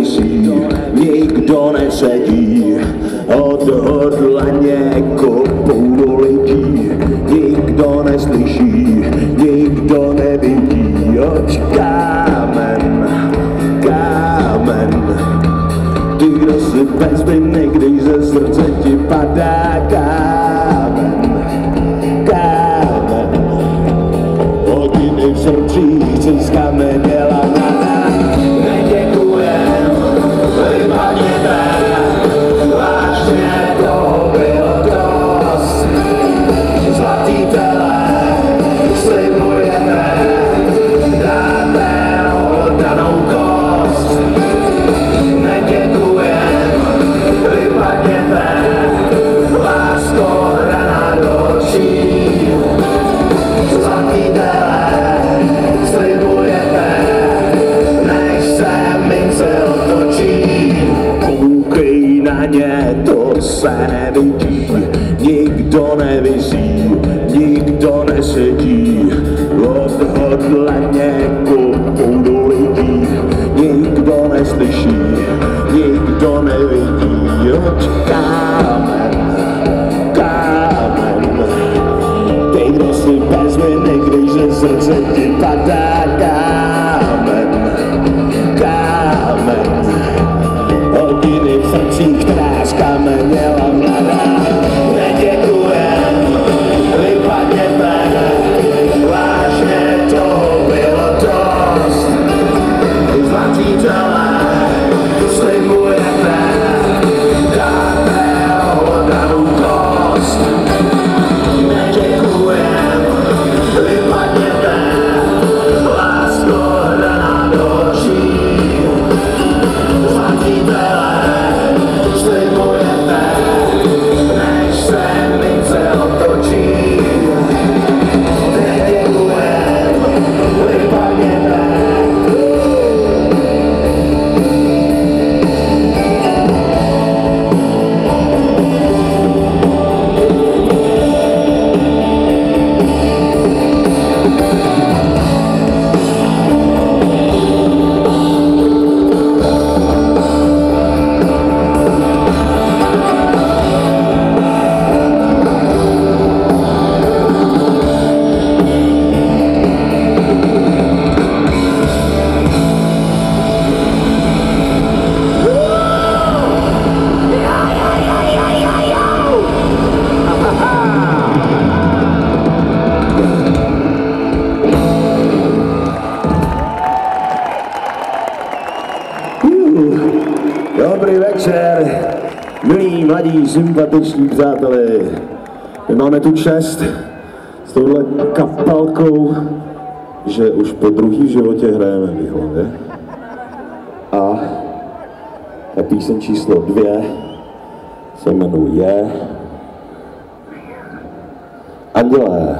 nevisí, nikdo nesedí, odhodlaně kopou do lidí, nikdo neslyší, nikdo nevidí, oč kámen, kámen. Ty, kdo si bezvinný, když ze srdce ti padá kámen, kámen. Hodiny v srdcích si skameněla nada. Neděkujem, vypadněte, vážně toho bylo dost. Zlatý tele, slibujeme, dáme oddanou kost. Neděkujem, vypadněte, lásko hraná do očí. Zlatý tele, slibujete, než se mince otočí. Koukej na ně, to se nevidí, nikdo nevisí, nikdo nesedí, odhodlaně kopou do lidí, nikdo neslyší, nikdo nevidí, oč kámen, kámen. Ty, kdo si bez viny, když ze srdce ti padá kámen, kámen. Hodiny v srdcích, která skameněla mladá. Neděkujem, vypadněte, vážně toho bylo dost. Zlatý tele, slibujete, dáte oddanou kost. Neděkujem, vypadněte, lásko hraná do očí. Zlatý tele, slibujete, než se mince otočí. Neděkujem, vypadněte. Dobrý večer, milí, mladí, sympatiční přátelé. My máme tu čest s touhle kapelkou, že už po druhý v životě hrajeme v Jihlavě. A ta píseň číslo 2 se jmenuje Andělé.